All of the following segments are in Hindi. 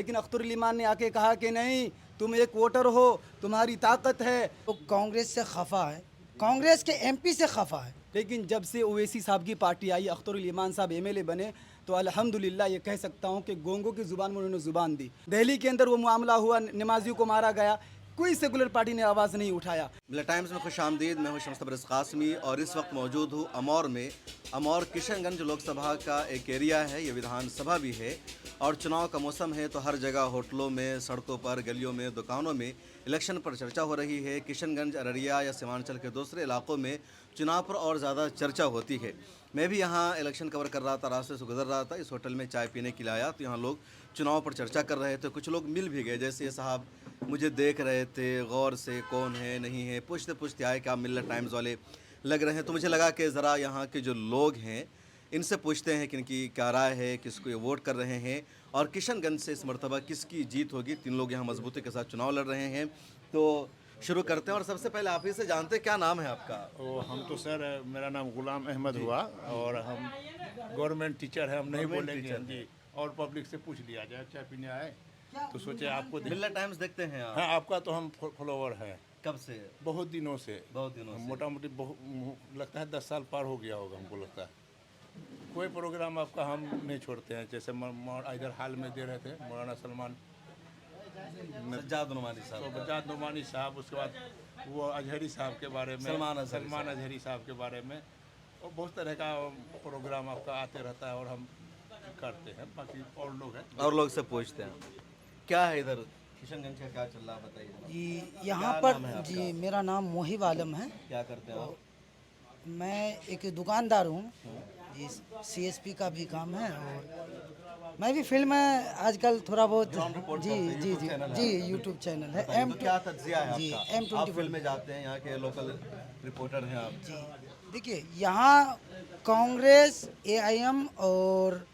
लेकिन अख्तर ईमान ने आके कहा कि नहीं, तुम एक वोटर हो, तुम्हारी ताकत है। तो कांग्रेस से खफा है, कांग्रेस के एमपी से खफा है। लेकिन जब से ओवैसी साहब की पार्टी आई, अख्तर ईमान साहब एमएलए बने, तो अल्हम्दुलिल्लाह ये कह सकता हूँ कि गोंगों की ज़ुबान में उन्होंने ज़ुबान दी। दिल्ली के अंदर वो मामला हुआ, नमाजियों को मारा गया, कोई सेकुलर पार्टी ने आवाज़ नहीं उठाया। मिला टाइम्स में खुश आमदीद। मैं हूं शम्स तबरेज़ कासमी और इस वक्त मौजूद हूं अमौर में। अमौर किशनगंज लोकसभा का एक एरिया है, ये विधानसभा भी है और चुनाव का मौसम है, तो हर जगह होटलों में, सड़कों पर, गलियों में, दुकानों में इलेक्शन पर चर्चा हो रही है। किशनगंज, अररिया या सीमांचल के दूसरे इलाकों में चुनाव पर और ज़्यादा चर्चा होती है। मैं भी यहाँ इलेक्शन कवर कर रहा था, रास्ते से गुजर रहा था, इस होटल में चाय पीने के लिए आया तो यहाँ लोग चुनाव पर चर्चा कर रहे थे। कुछ लोग मिल भी गए, जैसे ये साहब मुझे देख रहे थे गौर से, कौन है नहीं है, पूछते पूछते आए कि आप मिल्लत टाइम्स वाले लग रहे हैं। तो मुझे लगा कि ज़रा यहाँ के जो लोग हैं इनसे पूछते हैं कि इनकी क्या राय है, किसको ये वोट कर रहे हैं और किशनगंज से इस मरतबा किसकी जीत होगी। 3 लोग यहाँ मजबूती के साथ चुनाव लड़ रहे हैं, तो शुरू करते हैं। और सबसे पहले आप ही से जानते हैं, क्या नाम है आपका? हम तो सर, मेरा नाम गुलाम अहमद हुआ और हम गवर्नमेंट टीचर है। हम नहीं बोलेंगे जी, और पब्लिक से पूछ लिया जाए। चाय पीने आए तो सोचे आपको मिल्लत टाइम्स देखते हैं आप? हाँ, आपका तो हम फॉलोवर है। कब से? बहुत दिनों से। बहुत दिनों से। मोटा मोटी लगता है 10 साल पार हो गया होगा, हमको लगता है। कोई प्रोग्राम आपका हम नहीं छोड़ते हैं। जैसे इधर हाल में दे रहे थे मौलाना सलमान सज्जाद नुमानी साहब, तो बजाज नुमानी साहब, उसके बाद वो अजहरी साहब के बारे में, सलमान अजहरी साहब के बारे में, और बहुत तरह का प्रोग्राम आपका आते रहता है और हम करते हैं। बाकी और लोग हैं, और लोग से पूछते हैं क्या है इधर किशनगंज का, क्या चल रहा है बताइए। जी यहाँ क्या पर नाम है आपका? जी मेरा नाम मोहिब आलम है। क्या करते हैं आप? मैं एक दुकानदार हूँ जी, सीएसपी का भी काम है और मैं भी फिल्म में आजकल थोड़ा बहुत जी जी जी जी यूट्यूब चैनल है बताइए, तो क्या तज्जिया है जी आपका? आप M24 फिल्म में जाते हैं, यहाँ के लोकल रिपोर्टर हैं आप। जी। देखिए यहाँ कांग्रेस, एआईएम और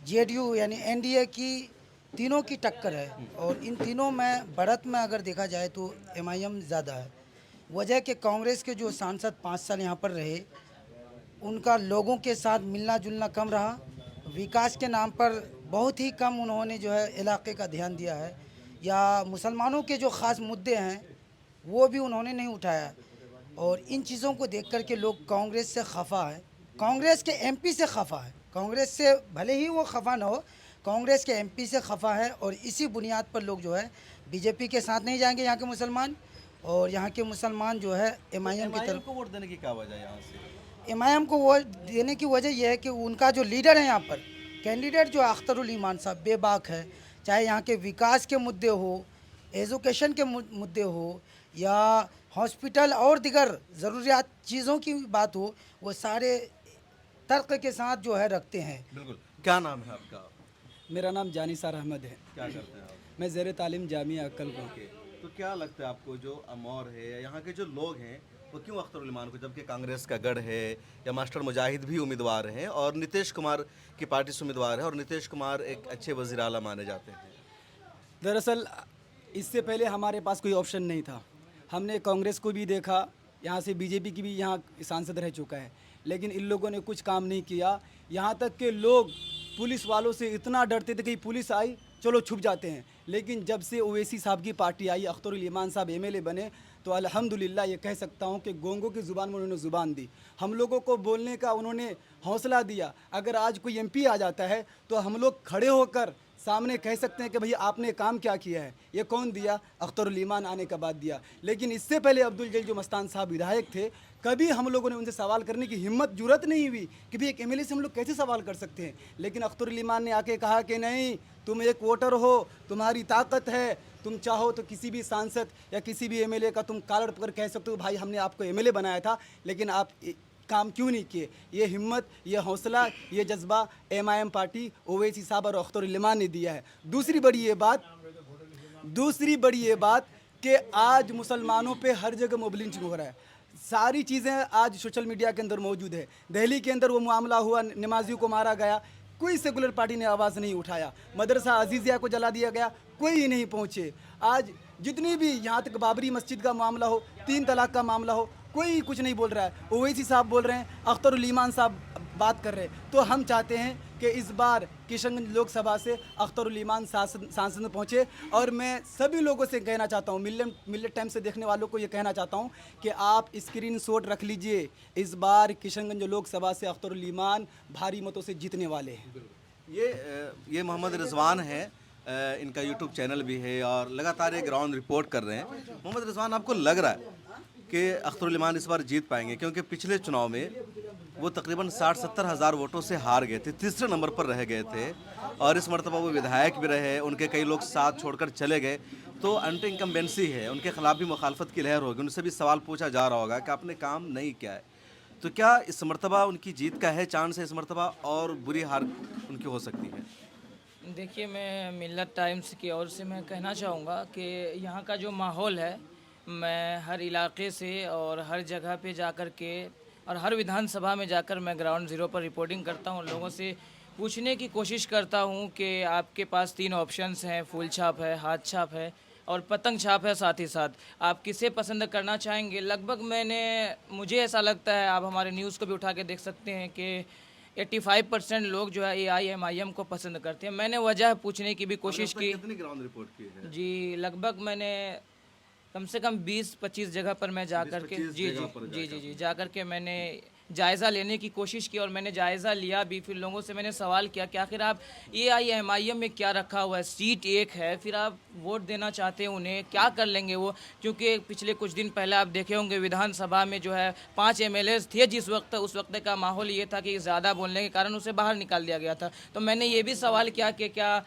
जेडीयू यानी एनडीए की तीनों की टक्कर है और इन तीनों में बढ़त में अगर देखा जाए तो एमआईएम ज़्यादा है। वजह कि कांग्रेस के जो सांसद 5 साल यहाँ पर रहे, उनका लोगों के साथ मिलना जुलना कम रहा। विकास के नाम पर बहुत ही कम उन्होंने जो है इलाके का ध्यान दिया है, या मुसलमानों के जो ख़ास मुद्दे हैं वो भी उन्होंने नहीं उठाया। और इन चीज़ों को देख कर के लोग कांग्रेस से खफा है, कांग्रेस के एमपी से खफा है। कांग्रेस से भले ही वो खफा ना हो, कांग्रेस के एमपी से खफा है। और इसी बुनियाद पर लोग जो है बीजेपी के साथ नहीं जाएंगे यहाँ के मुसलमान, और यहाँ के मुसलमान जो है एमआईएम की तरफ। को वोट देने की क्या वजह है यहाँ से? एमआईएम को वोट देने की वजह यह है कि उनका जो लीडर है यहाँ पर, कैंडिडेट जो अख्तर ईमान साहब बेबाक है। चाहे यहाँ के विकास के मुद्दे हो, एजुकेशन के मुद्दे हो, या हॉस्पिटल और दिगर ज़रूरियात चीज़ों की बात हो, वो सारे तर्क के साथ जो है रखते हैं। बिल्कुल। क्या नाम है आपका? मेरा नाम जानिसार अहमद है। क्या करते हैं आप? मैं ज़ेर तालीम जामिया अक्कलकोट। ओके, तो क्या लगता है आपको, जो अमौर है या यहाँ के जो लोग हैं, वो क्यों अख्तर ईमान को, जबकि कांग्रेस का गढ़ है या मास्टर मुजाहिद भी उम्मीदवार हैं और नीतीश कुमार की पार्टी से उम्मीदवार है और नीतीश कुमार एक अच्छे वज़ीर आला माने जाते हैं? दरअसल इससे पहले हमारे पास कोई ऑप्शन नहीं था। हमने कांग्रेस को भी देखा, यहाँ से बीजेपी की भी यहाँ सांसद रह चुका है, लेकिन इन लोगों ने कुछ काम नहीं किया। यहाँ तक के लोग पुलिस वालों से इतना डरते थे कि पुलिस आई चलो छुप जाते हैं। लेकिन जब से ओवैसी साहब की पार्टी आई, अख्तर ईमान साहब एमएलए बने, तो अल्हम्दुलिल्लाह ये कह सकता हूँ कि गोंगों की ज़ुबान में उन्होंने ज़ुबान दी। हम लोगों को बोलने का उन्होंने हौसला दिया। अगर आज कोई एमपी आ जाता है तो हम लोग खड़े होकर सामने कह सकते हैं कि भैया आपने काम क्या किया है। ये कौन दिया? अख्तर ईमान आने का बाद दिया। लेकिन इससे पहले अब्दुल जलील जो मस्तान साहब विधायक थे, कभी हम लोगों ने उनसे सवाल करने की हिम्मत जुरत नहीं हुई कि भाई एक एमएलए से हम लोग कैसे सवाल कर सकते हैं। लेकिन अख्तर ईमान ने आके कहा कि नहीं, तुम एक वोटर हो, तुम्हारी ताकत है, तुम चाहो तो किसी भी सांसद या किसी भी एमएलए का तुम कॉलर पकड़ कह सकते हो भाई हमने आपको एमएलए बनाया था, लेकिन आप काम क्यों नहीं किए। ये हिम्मत, ये हौसला, ये जज्बा एमआईएम पार्टी ओवैसी साहब और अख्तर ईमान ने दिया है। दूसरी बड़ी ये बात कि आज मुसलमानों पे हर जगह मोब लिंचिंग हो रहा है। सारी चीज़ें आज सोशल मीडिया के अंदर मौजूद है। दिल्ली के अंदर वो मामला हुआ, नमाजियों को मारा गया, कोई सेकुलर पार्टी ने आवाज़ नहीं उठाया। मदरसा अजीज़िया को जला दिया गया, कोई नहीं पहुँचे। आज जितनी भी यहाँ तक बाबरी मस्जिद का मामला हो, 3 तलाक का मामला हो, कोई कुछ नहीं बोल रहा है। ओवैसी साहब बोल रहे हैं, अख्तर ईमान साहब बात कर रहे हैं। तो हम चाहते हैं कि इस बार किशनगंज लोकसभा से अख्तरुल ईमान सांसद में पहुँचे। और मैं सभी लोगों से कहना चाहता हूँ, मिलेट टाइम से देखने वालों को ये कहना चाहता हूँ कि आप स्क्रीनशॉट रख लीजिए, इस बार किशनगंज लोकसभा से अख्तरुल ईमान भारी मतों से जीतने वाले हैं। ये मोहम्मद रिजवान है, इनका यूट्यूब चैनल भी है और लगातार ये ग्राउंड रिपोर्ट कर रहे हैं। मोहम्मद रिजवान, आपको लग रहा है कि अख्तरुल ईमान इस बार जीत पाएंगे? क्योंकि पिछले चुनाव में वो तकरीबन 60-70 हज़ार वोटों से हार गए थे, तीसरे नंबर पर रह गए थे और इस मरतबा वो विधायक भी रहे, उनके कई लोग साथ छोड़कर चले गए। तो एंटी इनकम्बेंसी है, उनके खिलाफ भी मुखालफत की लहर होगी, उनसे भी सवाल पूछा जा रहा होगा कि आपने काम नहीं किया है। तो क्या इस मरतबा उनकी जीत का है चांस है, इस मरतबा और बुरी हार उनकी हो सकती है? देखिए, मैं मिल्लत टाइम्स की ओर से मैं कहना चाहूँगा कि यहाँ का जो माहौल है, मैं हर इलाके से और हर जगह पे जाकर के और हर विधानसभा में जाकर मैं ग्राउंड ज़ीरो पर रिपोर्टिंग करता हूँ। लोगों से पूछने की कोशिश करता हूँ कि आपके पास 3 ऑप्शंस हैं, फूल छाप है, हाथ छाप है और पतंग छाप है। साथ ही साथ आप किसे पसंद करना चाहेंगे? लगभग मुझे ऐसा लगता है, आप हमारे न्यूज़ को भी उठा के देख सकते हैं कि 85% लोग जो है AIMIM को पसंद करते हैं। मैंने वजह पूछने की भी कोशिश की। कितनी ग्राउंड रिपोर्ट की है? जी, लगभग मैंने कम से कम 20-25 जगह पर मैं जा कर के 20-25 जी जगह जी पर जी जी जी जा कर के मैंने जायज़ा लेने की कोशिश की और मैंने जायज़ा लिया भी। फिर लोगों से मैंने सवाल किया कि आखिर आप AIMIM में क्या रखा हुआ है, सीट एक है, फिर आप वोट देना चाहते हैं उन्हें, क्या कर लेंगे वो? क्योंकि पिछले कुछ दिन पहले आप देखे होंगे विधानसभा में जो है 5 MLAs थे जिस वक्त, उस वक्त का माहौल ये था कि ज़्यादा बोलने के कारण उसे बाहर निकाल दिया गया था। तो मैंने ये भी सवाल किया कि क्या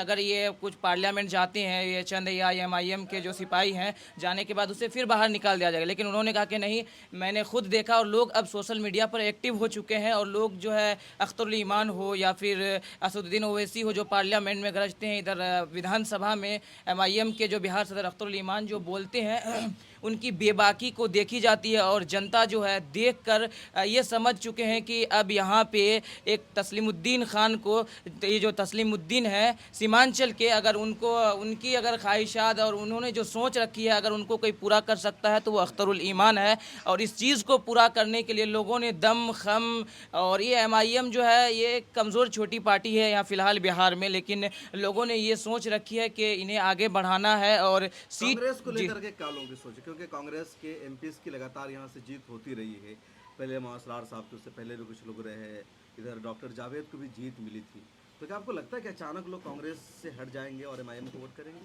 अगर ये कुछ पार्लियामेंट जाते हैं, ये चंद AIMIM के जो सिपाही हैं, जाने के बाद उसे फिर बाहर निकाल दिया जाएगा। लेकिन उन्होंने कहा कि नहीं, मैंने खुद देखा और लोग अब सोशल मीडिया पर एक्टिव हो चुके हैं और लोग जो है अख्तरुल ईमान हो या फिर असदुद्दीन ओवैसी हो जो पार्लियामेंट में गरजते हैं, इधर विधानसभा में MIM के जो बिहार सदर अख्तरुल ईमान जो बोलते हैं उनकी बेबाकी को देखी जाती है और जनता जो है देखकर ये समझ चुके हैं कि अब यहाँ पे एक तस्लीमुद्दीन खान को, ये जो तस्लीमुद्दीन है सीमांचल के, अगर उनको उनकी अगर ख्वाहिशात और उन्होंने जो सोच रखी है अगर उनको कोई पूरा कर सकता है तो वो अख्तरुल ईमान है। और इस चीज़ को पूरा करने के लिए लोगों ने दम खम, और ये MIM जो है ये कमज़ोर छोटी पार्टी है यहाँ फ़िलहाल बिहार में, लेकिन लोगों ने ये सोच रखी है कि इन्हें आगे बढ़ाना है। और सीट कांग्रेस को लेकर के क्या लोगों की सोच है? क्योंकि कांग्रेस के MPs की लगातार यहाँ से जीत होती रही है। पहले मौसलार साहब थे, उससे पहले भी कुछ लोग रहे, इधर डॉक्टर जावेद को भी जीत मिली थी। तो क्या आपको लगता है कि अचानक लोग कांग्रेस से हट जाएंगे और MIM को वोट करेंगे?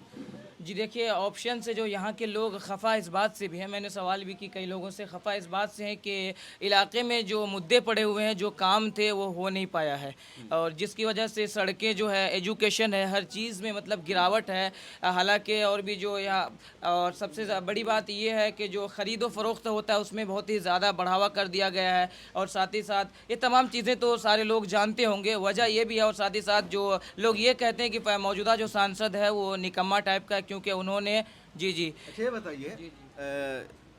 जी देखिए, ऑप्शन से जो यहाँ के लोग खफा इस बात से भी हैं, मैंने सवाल भी की कई लोगों से, खफा इस बात से हैं कि इलाके में जो मुद्दे पड़े हुए हैं, जो काम थे वो हो नहीं पाया है और जिसकी वजह से सड़कें जो है, एजुकेशन है, हर चीज़ में मतलब गिरावट है। हालांकि और भी जो यहाँ, और सबसे बड़ी बात ये है कि जो ख़रीदो फ़रोख्त होता है उसमें बहुत ही ज़्यादा बढ़ावा कर दिया गया है। और साथ ही साथ ये तमाम चीज़ें तो सारे लोग जानते होंगे, वजह ये भी है। और साथ ही साथ जो लोग ये कहते हैं कि मौजूदा जो सांसद है वो निकम्मा टाइप का है, क्योंकि उन्होंने जी जी अच्छा, ये बताइए,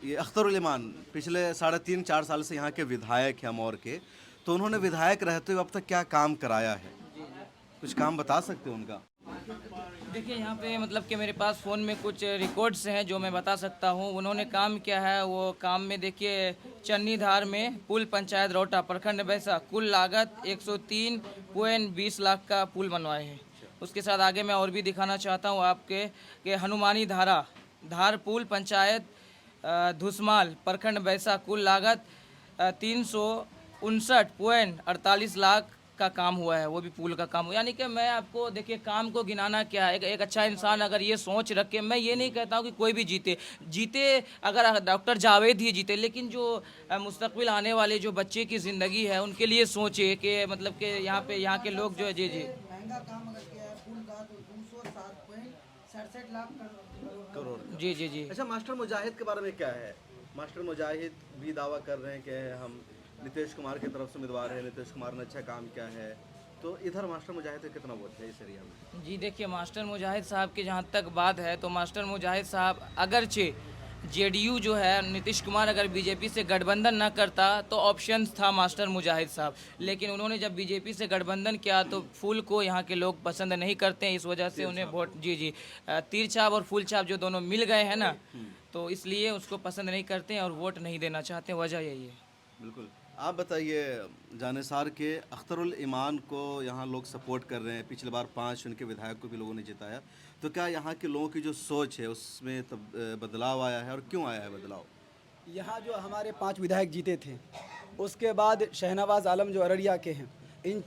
ये अख्तरुल ईमान पिछले 3.5-4 साल से यहाँ के विधायक हैं अमौर के, तो उन्होंने विधायक रहते हुए अब तक क्या काम कराया है? कुछ काम बता सकते हो उनका? देखिए, यहाँ पे मतलब कि मेरे पास फ़ोन में कुछ रिकॉर्ड्स हैं जो मैं बता सकता हूँ। उन्होंने काम किया है, वो काम में देखिए चन्नी धार में पुल पंचायत रोटा प्रखंड वैसा कुल लागत 103.20 लाख का पुल बनवाए हैं। उसके साथ आगे मैं और भी दिखाना चाहता हूँ आपके कि हनुमानी धार पुल पंचायत धुसमाल प्रखंड वैसा कुल लागत 359.48 लाख का काम हुआ है, वो भी पुल का काम। यानी कि मैं आपको देखिए काम को गिनाना क्या है, एक अच्छा इंसान अगर ये सोच रखे, मैं ये नहीं कहता हूँ कि कोई भी जीते अगर डॉक्टर जावेद ही जीते, लेकिन जो मुस्तकबिल आने वाले जो बच्चे की ज़िंदगी है उनके लिए सोचे कि मतलब कि यहाँ के लोग जो है जी महंगा काम अगर किया है पुल का तो 207.67 लाख करोड़। जी जी जी अच्छा, मास्टर मुजाहिद के बारे में क्या है? मास्टर मुजाहिद भी दावा कर रहे हैं कि हम नीतीश कुमार की तरफ से उम्मीदवार है, नीतीश कुमार ने अच्छा काम किया है, तो इधर मास्टर मुजाहिद का कितना वोट है इस एरिया में? जी देखिए, मास्टर मुजाहिद साहब की जहाँ तक बात है तो मास्टर मुजाहिद साहब अगरचे JDU जो है, नीतीश कुमार अगर BJP से गठबंधन ना करता तो ऑप्शन था मास्टर मुजाहिद साहब, लेकिन उन्होंने जब BJP से गठबंधन किया तो फूल को यहाँ के लोग पसंद नहीं करते हैं, इस वजह से उन्हें वोट जी तीर छाप और फूल छाप जो दोनों मिल गए हैं ना, तो इसलिए उसको पसंद नहीं करते हैं और वोट नहीं देना चाहते, वजह यही है। बिल्कुल। आप बताइए, जानिसार के अख्तरुल ईमान को यहाँ लोग सपोर्ट कर रहे हैं, पिछली बार 5 उनके विधायक को भी लोगों ने जिताया, तो क्या यहाँ के लोगों की जो सोच है उसमें तब बदलाव आया है, और क्यों आया है बदलाव? यहाँ जो हमारे 5 विधायक जीते थे, उसके बाद शहनवाज आलम जो अररिया के हैं, इन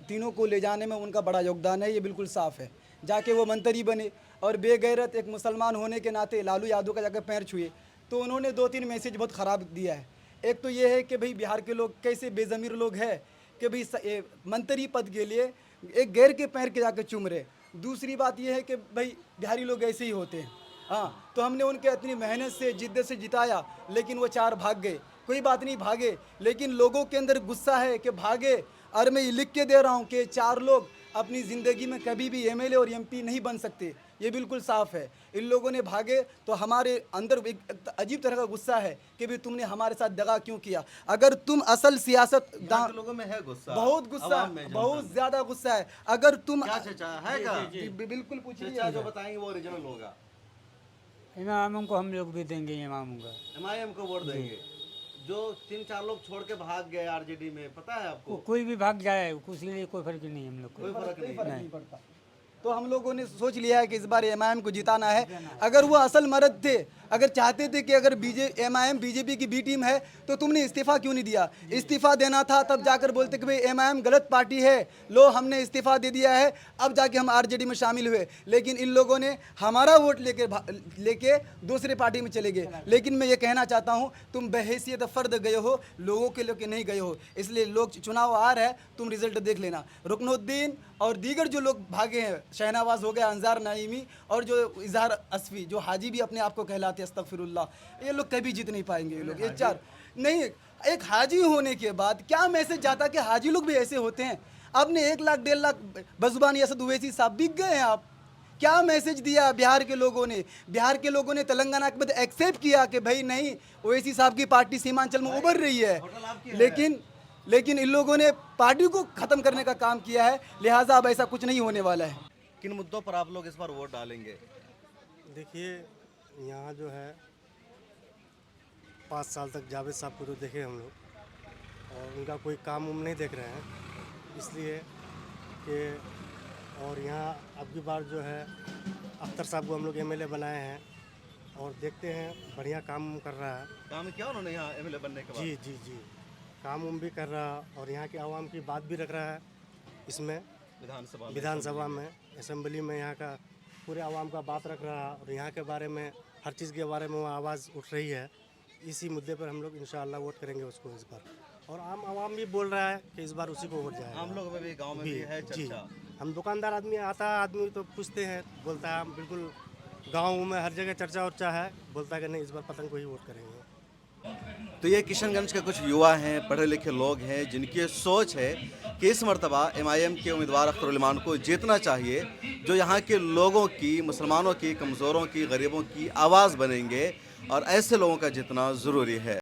तीनों को ले जाने में उनका बड़ा योगदान है, ये बिल्कुल साफ़ है। जाके वो मंत्री बने और बेगैरत एक मुसलमान होने के नाते लालू यादव का जाकर पैर छुए, तो उन्होंने 2-3 मैसेज बहुत ख़राब दिया है। एक तो ये है कि भाई बिहार के लोग कैसे बेज़मीर लोग हैं कि भाई मंत्री पद के लिए एक गैर के पैर के जाकर चूम रहे। दूसरी बात ये है कि भाई बिहारी लोग ऐसे ही होते हैं। हाँ, तो हमने उनके इतनी मेहनत से जिद्दत से जिताया, लेकिन वो 4 भाग गए। कोई बात नहीं, भागे, लेकिन लोगों के अंदर गुस्सा है कि भागे। और मैं ये लिख के दे रहा हूँ कि 4 लोग अपनी ज़िंदगी में कभी भी एमएलए और एमपी नहीं बन सकते, ये बिल्कुल साफ़ है। इन लोगों ने भागे तो हमारे अंदर एक अजीब तरह का गुस्सा है कि भाई तुमने हमारे साथ दगा क्यों किया। अगर तुम असल सियासत यहाँ के लोगों में है गुस्सा, बहुत गुस्सा, आवाम में जनता बहुत ज़्यादा गुस्सा है। अगर तुम क्या चचा है क्या? बिल्कुल पूछिए, चचा जो बताएंगे वो ओरिजिनल होगा। इमामों को हम लोग भी देंगे, इमामों का एमआईएम को वोट देंगे। जो 3-4 लोग छोड़ के भाग गए आरजेडी में, पता है आपको? कोई भी भाग जाए उसके लिए कोई फर्क नहीं हम लोग को। कोई फर्क नहीं। पड़ता। तो हम लोगों ने सोच लिया है कि इस बार एमआईएम को जिताना है। अगर वो असल मर्द थे, अगर चाहते थे कि अगर एमआईएम बीजेपी की बी टीम है, तो तुमने इस्तीफा क्यों नहीं दिया? इस्तीफा देना था, तब जाकर बोलते कि भाई एमआईएम गलत पार्टी है, लो हमने इस्तीफा दे दिया है, अब जाके हम आरजेडी में शामिल हुए। लेकिन इन लोगों ने हमारा वोट लेके दूसरे पार्टी में चले गए। लेकिन मैं ये कहना चाहता हूँ, तुम बहैसियत फ़र्द गए हो, लोगों के लेके नहीं गए हो। इसलिए लोग चुनाव आ रहा है, तुम रिजल्ट देख लेना। रुकनुद्दीन और दीगर जो लोग भागे हैं, शहनवाज हो गया, अंजार नईमी और जो इजहार असफी, जो हाजी भी अपने आप को कहलाते हैं, अस्तगफिरुल्लाह, ये लोग कभी जीत नहीं पाएंगे। ये लोग ये 4 नहीं, एक हाजी होने के बाद क्या मैसेज जाता कि हाजी लोग भी ऐसे होते हैं? आपने 1 लाख 1.5 लाख बजुबानी असद ओवैसी साहब बिक गए हैं। आप क्या मैसेज दिया बिहार के लोगों ने? बिहार के लोगों ने तेलंगाना के बाद एक्सेप्ट किया कि भाई नहीं, ओवैसी साहब की पार्टी सीमांचल में उभर रही है, लेकिन इन लोगों ने पार्टी को ख़त्म करने का काम किया है। लिहाजा अब ऐसा कुछ नहीं होने वाला है। किन मुद्दों पर आप लोग इस बार वोट डालेंगे? देखिए, यहाँ जो है 5 साल तक जावेद साहब को तो देखे हम लोग, और उनका कोई काम उम नहीं देख रहे हैं, इसलिए कि और यहाँ अब की बार जो है अख्तर साहब को हम लोग एमएलए बनाए हैं, और देखते हैं बढ़िया काम कर रहा है। काम किया उन्होंने यहाँ एमएलए बनने के बाद? जी, काम उम भी कर रहा है, और यहाँ के आवाम की बात भी रख रहा है इसमें विधानसभा में, असेंबली में यहाँ का पूरे आवाम का बात रख रहा है, और यहाँ के बारे में हर चीज़ के बारे में वो आवाज़ उठ रही है। इसी मुद्दे पर हम लोग इंशाअल्लाह वोट करेंगे उसको इस बार, और आम आवाम भी बोल रहा है कि इस बार उसी को वोट जाएगा। आम लोग में भी, गांव में भी है जी, चर्चा। हम दुकानदार आदमी आता है, आदमी तो पूछते हैं, बोलता है हम बिल्कुल गाँव में हर जगह चर्चा उर्चा है, बोलता है कि नहीं इस बार पतंग को ही वोट करेंगे। तो ये किशनगंज के कुछ युवा हैं, पढ़े लिखे लोग हैं, जिनकी सोच है कि इस मरतबा एमआईएम के उम्मीदवार अख्तरुल ईमान को जीतना चाहिए, जो यहाँ के लोगों की, मुसलमानों की, कमज़ोरों की, गरीबों की आवाज़ बनेंगे, और ऐसे लोगों का जीतना ज़रूरी है।